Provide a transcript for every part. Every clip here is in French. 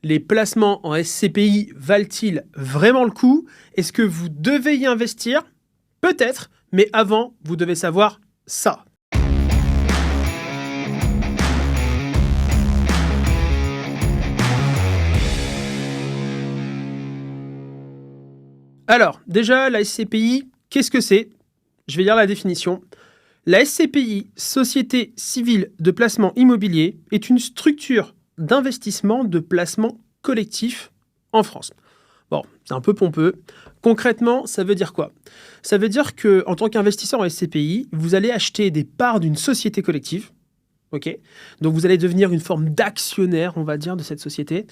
Les placements en SCPI valent-ils vraiment le coup? Est-ce que vous devez y investir? Peut-être, mais avant, vous devez savoir ça. Alors, déjà, la SCPI, qu'est-ce que c'est? Je vais lire la définition. La SCPI, Société civile de placement immobilier, est une structure d'investissement de placement collectif en France. Bon, c'est un peu pompeux. Concrètement, ça veut dire quoi? Ça veut dire que, en tant qu'investisseur en SCPI, vous allez acheter des parts d'une société collective. Ok. Donc, vous allez devenir une forme d'actionnaire, on va dire, de cette société.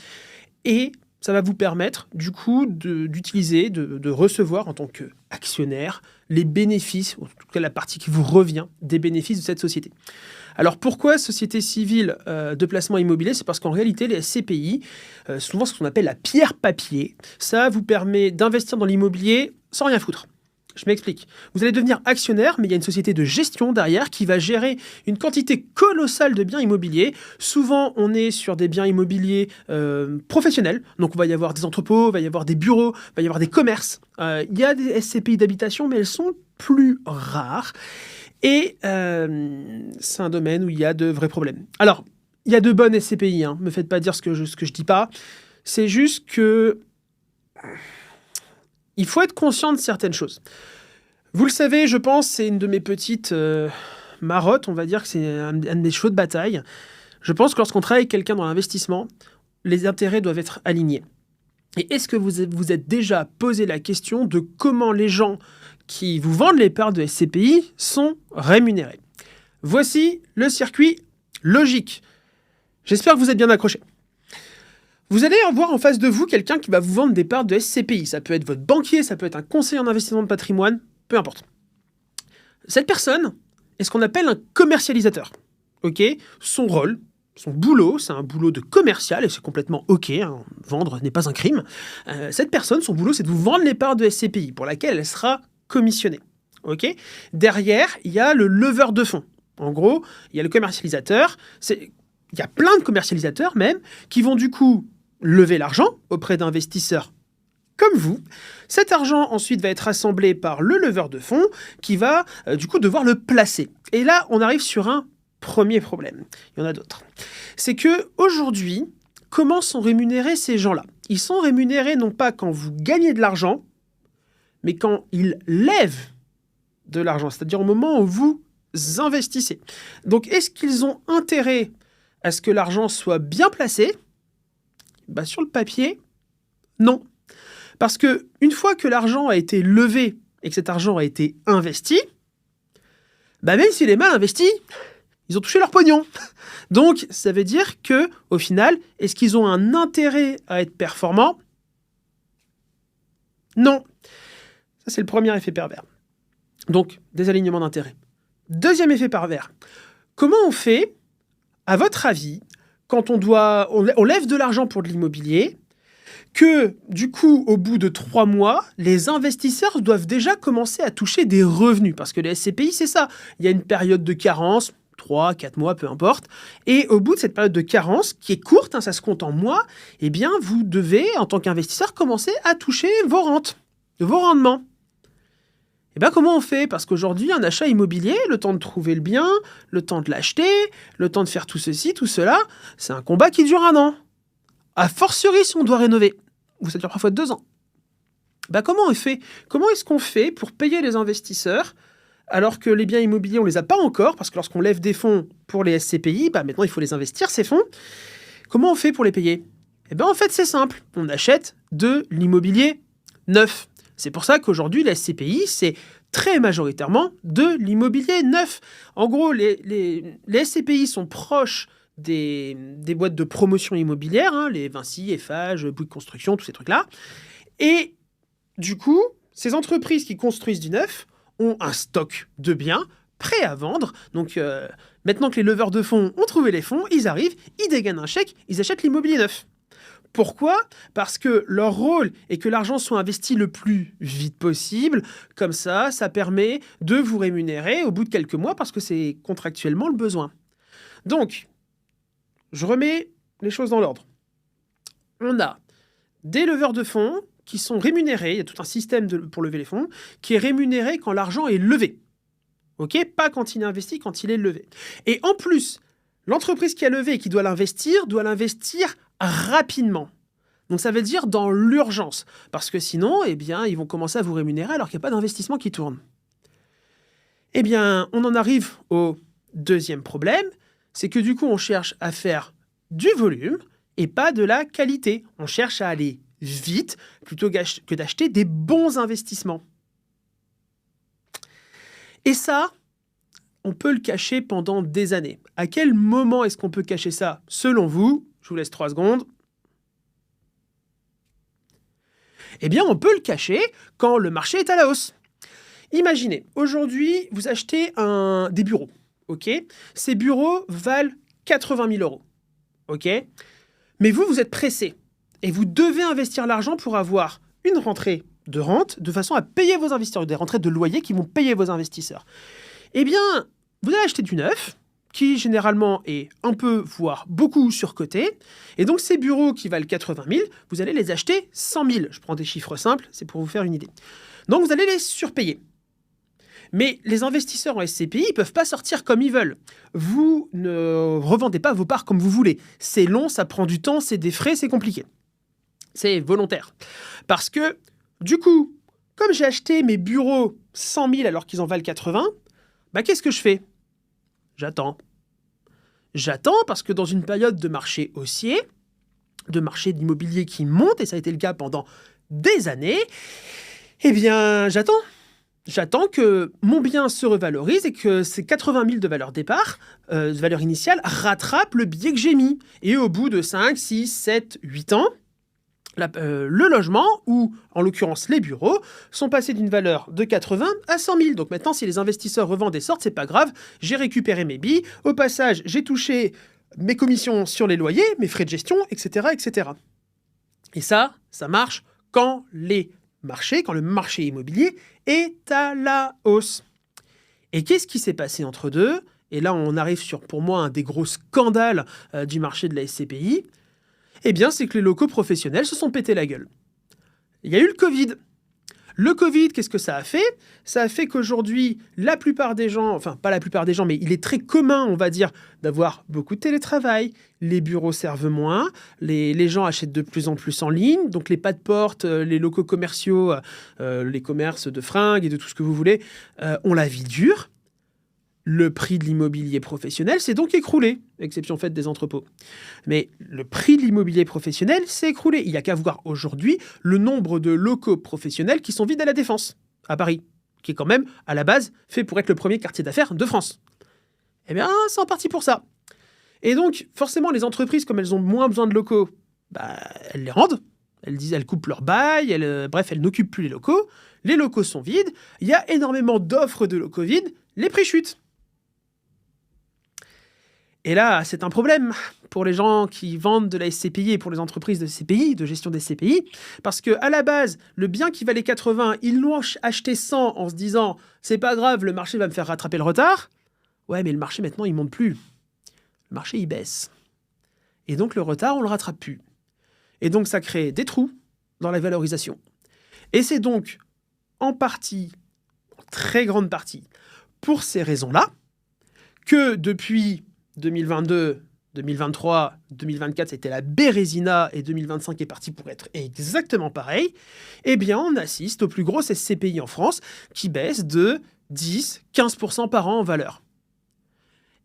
Et ça va vous permettre, du coup, d'utiliser, de recevoir en tant qu'actionnaire les bénéfices, ou en tout cas la partie qui vous revient des bénéfices de cette société. Alors pourquoi société civile de placement immobilier? C'est parce qu'en réalité, les SCPI, souvent ce qu'on appelle la pierre papier, ça vous permet d'investir dans l'immobilier sans rien foutre. Je m'explique. Vous allez devenir actionnaire, mais il y a une société de gestion derrière qui va gérer une quantité colossale de biens immobiliers. Souvent, on est sur des biens immobiliers professionnels. Donc, il va y avoir des entrepôts, il va y avoir des bureaux, il va y avoir des commerces. Il y a des SCPI d'habitation, mais elles sont plus rares. Et c'est un domaine où il y a de vrais problèmes. Alors, il y a de bonnes SCPI, hein. Me faites pas dire ce que je dis pas. C'est juste que il faut être conscient de certaines choses. Vous le savez, je pense, c'est une de mes petites marottes, on va dire que c'est un de mes chevaux de bataille. Je pense que lorsqu'on travaille avec quelqu'un dans l'investissement, les intérêts doivent être alignés. Et est-ce que vous êtes déjà posé la question de comment les gens qui vous vendent les parts de SCPI sont rémunérés? Voici le circuit logique. J'espère que vous êtes bien accrochés. Vous allez avoir en face de vous quelqu'un qui va vous vendre des parts de SCPI. Ça peut être votre banquier, ça peut être un conseiller en investissement de patrimoine, peu importe. Cette personne est ce qu'on appelle un commercialisateur. Ok. Son rôle, son boulot, c'est un boulot de commercial et c'est complètement ok. Hein, vendre n'est pas un crime. Cette personne, son boulot, c'est de vous vendre les parts de SCPI pour laquelle elle sera commissionnée. Ok. Derrière, il y a le leveur de fonds. En gros, il y a le commercialisateur. Il y a plein de commercialisateurs même qui vont du coup lever l'argent auprès d'investisseurs comme vous. Cet argent ensuite va être rassemblé par le leveur de fonds qui va du coup devoir le placer. Et là, on arrive sur un premier problème. Il y en a d'autres. C'est que aujourd'hui, comment sont rémunérés ces gens-là? Ils sont rémunérés non pas quand vous gagnez de l'argent, mais quand ils lèvent de l'argent, c'est-à-dire au moment où vous investissez. Donc, est-ce qu'ils ont intérêt à ce que l'argent soit bien placé? Bah, sur le papier, non. Parce que une fois que l'argent a été levé et que cet argent a été investi, bah même s'il est mal investi, ils ont touché leur pognon. Donc, ça veut dire que, au final, est-ce qu'ils ont un intérêt à être performants? Non. Ça, c'est le premier effet pervers. Donc, des alignements d'intérêts. Deuxième effet pervers. Comment on fait, à votre avis, quand on lève de l'argent pour de l'immobilier, que du coup, au bout de 3 mois, les investisseurs doivent déjà commencer à toucher des revenus? Parce que les SCPI, c'est ça. Il y a une période de carence, 3, 4 mois, peu importe. Et au bout de cette période de carence, qui est courte, hein, ça se compte en mois, eh bien, vous devez, en tant qu'investisseur, commencer à toucher vos rentes, vos rendements. Et bien, comment on fait? Parce qu'aujourd'hui, un achat immobilier, le temps de trouver le bien, le temps de l'acheter, le temps de faire tout ceci, tout cela, c'est un combat qui dure 1 an. A fortiori, si on doit rénover, ou ça dure parfois 2 ans. Ben, comment on fait? Comment est-ce qu'on fait pour payer les investisseurs alors que les biens immobiliers, on ne les a pas encore? Parce que lorsqu'on lève des fonds pour les SCPI, ben maintenant, il faut les investir, ces fonds. Comment on fait pour les payer? Eh bien, en fait, c'est simple. On achète de l'immobilier neuf. C'est pour ça qu'aujourd'hui, la SCPI, c'est très majoritairement de l'immobilier neuf. En gros, les SCPI sont proches des boîtes de promotion immobilière, hein, les Vinci, Eiffage, Bouygues Construction, tous ces trucs-là. Et du coup, ces entreprises qui construisent du neuf ont un stock de biens prêts à vendre. Donc, maintenant que les leveurs de fonds ont trouvé les fonds, ils arrivent, ils dégainent un chèque, ils achètent l'immobilier neuf. Pourquoi? Parce que leur rôle est que l'argent soit investi le plus vite possible. Comme ça permet de vous rémunérer au bout de quelques mois parce que c'est contractuellement le besoin. Donc, je remets les choses dans l'ordre. on a des leveurs de fonds qui sont rémunérés, il y a tout un système pour lever les fonds, qui est rémunéré quand l'argent est levé. Ok, pas quand il est investi, quand il est levé. Et en plus, l'entreprise qui a levé et qui doit l'investir rapidement. Donc ça veut dire dans l'urgence. Parce que sinon, eh bien, ils vont commencer à vous rémunérer alors qu'il n'y a pas d'investissement qui tourne. Eh bien, on en arrive au deuxième problème, c'est que du coup, on cherche à faire du volume et pas de la qualité. On cherche à aller vite plutôt que d'acheter des bons investissements. Et ça, on peut le cacher pendant des années. À quel moment est-ce qu'on peut cacher ça, selon vous? Je vous laisse 3 secondes. Eh bien, on peut le cacher quand le marché est à la hausse. Imaginez, aujourd'hui, vous achetez des bureaux. Ok, ces bureaux valent 80 000 euros. Ok, mais vous êtes pressé et vous devez investir l'argent pour avoir une rentrée de rente de façon à payer vos investisseurs, des rentrées de loyer qui vont payer vos investisseurs. Eh bien, vous allez acheter du neuf, qui généralement est un peu, voire beaucoup surcoté. Et donc, ces bureaux qui valent 80 000, vous allez les acheter 100 000. Je prends des chiffres simples, c'est pour vous faire une idée. Donc, vous allez les surpayer. Mais les investisseurs en SCPI ne peuvent pas sortir comme ils veulent. Vous ne revendez pas vos parts comme vous voulez. C'est long, ça prend du temps, c'est des frais, c'est compliqué. C'est volontaire. Parce que, du coup, comme j'ai acheté mes bureaux 100 000 alors qu'ils en valent 80, qu'est-ce que je fais? J'attends. J'attends parce que dans une période de marché haussier, de marché d'immobilier qui monte, et ça a été le cas pendant des années, eh bien, j'attends. J'attends que mon bien se revalorise et que ces 80 000 de valeur départ, de valeur initiale, rattrapent le billet que j'ai mis. Et au bout de 5, 6, 7, 8 ans, le logement, ou en l'occurrence les bureaux, sont passés d'une valeur de 80 à 100 000. Donc maintenant, si les investisseurs revendent et sortent, c'est pas grave, j'ai récupéré mes billes. Au passage, j'ai touché mes commissions sur les loyers, mes frais de gestion, etc. etc. Et ça marche quand le marché immobilier est à la hausse. Et qu'est-ce qui s'est passé entre deux? Et là, on arrive sur, pour moi, un des gros scandales du marché de la SCPI. Eh bien, c'est que les locaux professionnels se sont pété la gueule. Il y a eu le Covid. Le Covid, qu'est-ce que ça a fait? Ça a fait qu'aujourd'hui, la plupart des gens, enfin pas la plupart des gens, mais il est très commun, on va dire, d'avoir beaucoup de télétravail. Les bureaux servent moins, les gens achètent de plus en plus en ligne, donc les pas de porte, les locaux commerciaux, les commerces de fringues et de tout ce que vous voulez, ont la vie dure. Le prix de l'immobilier professionnel s'est donc écroulé, exception faite des entrepôts. Mais le prix de l'immobilier professionnel s'est écroulé. Il n'y a qu'à voir aujourd'hui le nombre de locaux professionnels qui sont vides à La Défense, à Paris, qui est quand même, à la base, fait pour être le premier quartier d'affaires de France. Eh bien, c'est en partie pour ça. Et donc, forcément, les entreprises, comme elles ont moins besoin de locaux, elles les rendent. Elles coupent leur bail, elles n'occupent plus les locaux. Les locaux sont vides. Il y a énormément d'offres de locaux vides. Les prix chutent. Et là, c'est un problème pour les gens qui vendent de la SCPI et pour les entreprises de SCPI, de gestion des SCPI, parce qu'à la base, le bien qui valait 80, ils l'ont acheté 100 en se disant « c'est pas grave, le marché va me faire rattraper le retard ». Ouais, mais le marché maintenant, il monte plus. Le marché, il baisse. Et donc, le retard, on le rattrape plus. Et donc, ça crée des trous dans la valorisation. Et c'est donc, en partie, en très grande partie, pour ces raisons-là, que depuis 2022, 2023, 2024, c'était la bérésina et 2025 est parti pour être exactement pareil, eh bien, on assiste aux plus grosses SCPI en France qui baissent de 10-15% par an en valeur.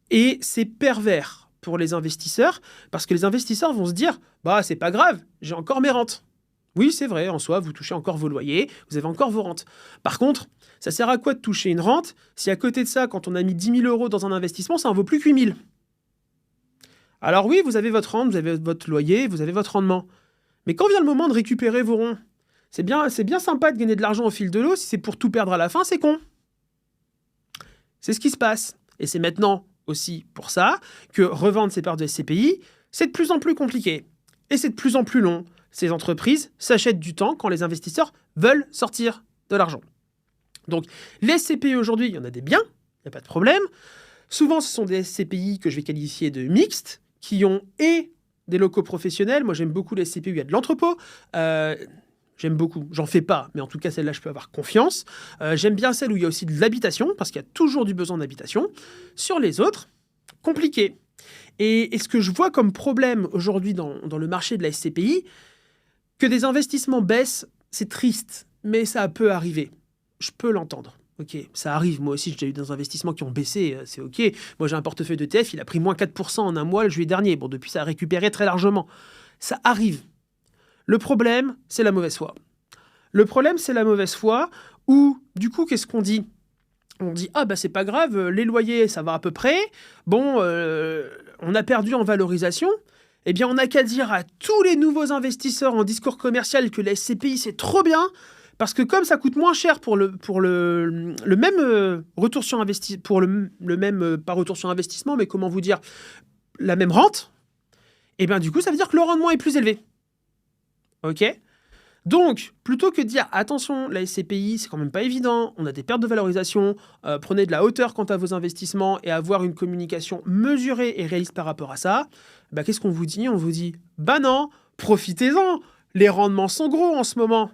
Et c'est pervers pour les investisseurs parce que les investisseurs vont se dire « c'est pas grave, j'ai encore mes rentes ». Oui, c'est vrai, en soi, vous touchez encore vos loyers, vous avez encore vos rentes. Par contre, ça sert à quoi de toucher une rente si à côté de ça, quand on a mis 10 000 euros dans un investissement, ça en vaut plus que 8 000? Alors oui, vous avez votre rente, vous avez votre loyer, vous avez votre rendement. Mais quand vient le moment de récupérer vos ronds, c'est bien sympa de gagner de l'argent au fil de l'eau, si c'est pour tout perdre à la fin, c'est con. C'est ce qui se passe. Et c'est maintenant aussi pour ça que revendre ses parts de SCPI, c'est de plus en plus compliqué. Et c'est de plus en plus long. Ces entreprises s'achètent du temps quand les investisseurs veulent sortir de l'argent. Donc, les SCPI aujourd'hui, il y en a des biens, il n'y a pas de problème. Souvent, ce sont des SCPI que je vais qualifier de mixtes, qui ont et des locaux professionnels. Moi, j'aime beaucoup les SCPI où il y a de l'entrepôt. J'aime beaucoup. J'en fais pas, mais en tout cas, celle-là, je peux avoir confiance. J'aime bien celle où il y a aussi de l'habitation, parce qu'il y a toujours du besoin d'habitation. Sur les autres, compliqué. Et ce que je vois comme problème aujourd'hui dans le marché de la SCPI, que des investissements baissent, c'est triste, mais ça peut arriver. Je peux l'entendre. Ok, ça arrive. Moi aussi, j'ai déjà eu des investissements qui ont baissé. C'est ok. Moi, j'ai un portefeuille d'ETF, il a pris moins 4% en un mois le juillet dernier. Bon, depuis, ça a récupéré très largement. Ça arrive. Le problème, c'est la mauvaise foi. Le problème, c'est la mauvaise foi où, du coup, qu'est-ce qu'on dit ? On dit, ah bah c'est pas grave, les loyers, ça va à peu près. Bon, on a perdu en valorisation. Eh bien, on n'a qu'à dire à tous les nouveaux investisseurs en discours commercial que la SCPI, c'est trop bien. Parce que comme ça coûte moins cher pour le même retour sur investissement, pour le même, pas retour sur investissement, mais comment vous dire, la même rente, et bien du coup, ça veut dire que le rendement est plus élevé. Ok ? Donc, plutôt que de dire attention, la SCPI, c'est quand même pas évident, on a des pertes de valorisation, prenez de la hauteur quant à vos investissements et avoir une communication mesurée et réaliste par rapport à ça, bah, qu'est-ce qu'on vous dit ? On vous dit bah non, profitez-en, les rendements sont gros en ce moment.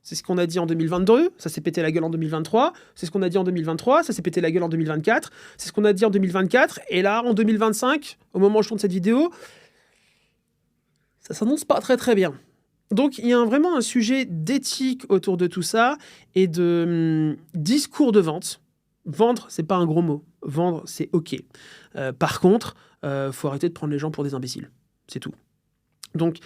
C'est ce qu'on a dit en 2022, ça s'est pété la gueule en 2023, c'est ce qu'on a dit en 2023, ça s'est pété la gueule en 2024, c'est ce qu'on a dit en 2024, et là, en 2025, au moment où je tourne cette vidéo, ça s'annonce pas très très bien. Donc, il y a vraiment un sujet d'éthique autour de tout ça et de discours de vente. Vendre, c'est pas un gros mot. Vendre, c'est OK. Par contre, faut arrêter de prendre les gens pour des imbéciles. C'est tout. Donc,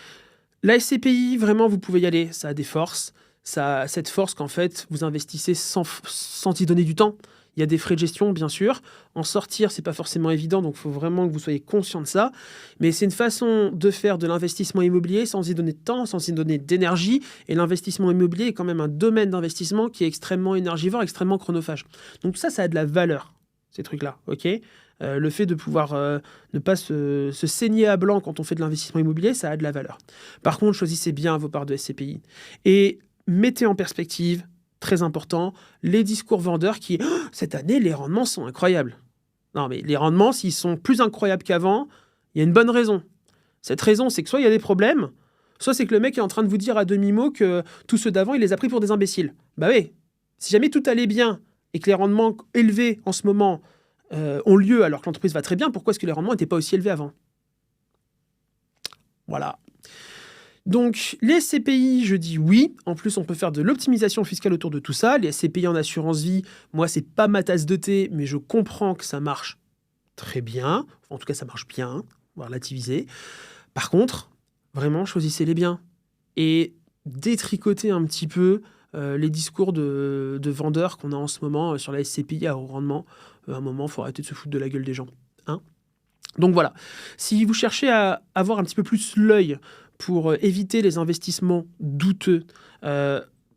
la SCPI, vraiment, vous pouvez y aller. Ça a des forces. Ça a cette force qu'en fait, vous investissez sans y donner du temps. Il y a des frais de gestion, bien sûr. En sortir, c'est pas forcément évident, donc il faut vraiment que vous soyez conscient de ça. Mais c'est une façon de faire de l'investissement immobilier sans y donner de temps, sans y donner d'énergie. Et l'investissement immobilier est quand même un domaine d'investissement qui est extrêmement énergivore, extrêmement chronophage. Donc ça a de la valeur, ces trucs-là, ok ? Le fait de pouvoir ne pas se saigner à blanc quand on fait de l'investissement immobilier, ça a de la valeur. Par contre, choisissez bien vos parts de SCPI. Et mettez en perspective, très important, les discours vendeurs qui, cette année, les rendements sont incroyables. Non, mais les rendements, s'ils sont plus incroyables qu'avant, il y a une bonne raison. Cette raison, c'est que soit il y a des problèmes, soit c'est que le mec est en train de vous dire à demi-mot que tous ceux d'avant, il les a pris pour des imbéciles. Bah oui, si jamais tout allait bien et que les rendements élevés en ce moment ont lieu alors que l'entreprise va très bien, pourquoi est-ce que les rendements n'étaient pas aussi élevés avant ? Voilà. Donc, les SCPI, je dis oui. En plus, on peut faire de l'optimisation fiscale autour de tout ça. Les SCPI en assurance vie, moi, c'est pas ma tasse de thé, mais je comprends que ça marche très bien. En tout cas, ça marche bien. On va relativiser. Par contre, vraiment, choisissez-les bien. Et détricotez un petit peu les discours de vendeurs qu'on a en ce moment sur la SCPI à haut rendement. À un moment, il faut arrêter de se foutre de la gueule des gens. Hein ? Donc voilà. Si vous cherchez à avoir un petit peu plus l'œil pour éviter les investissements douteux,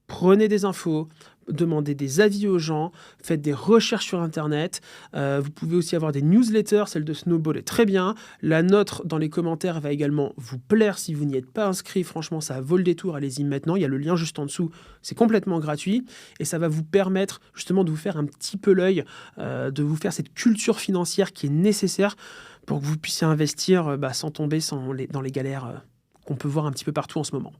prenez des infos, demandez des avis aux gens, faites des recherches sur Internet. Vous pouvez aussi avoir des newsletters, celle de Snowball est très bien. La note dans les commentaires va également vous plaire si vous n'y êtes pas inscrit. Franchement, ça vaut le détour, allez-y maintenant. Il y a le lien juste en dessous, c'est complètement gratuit. Et ça va vous permettre justement de vous faire un petit peu l'œil, de vous faire cette culture financière qui est nécessaire pour que vous puissiez investir sans tomber dans les galères qu'on peut voir un petit peu partout en ce moment.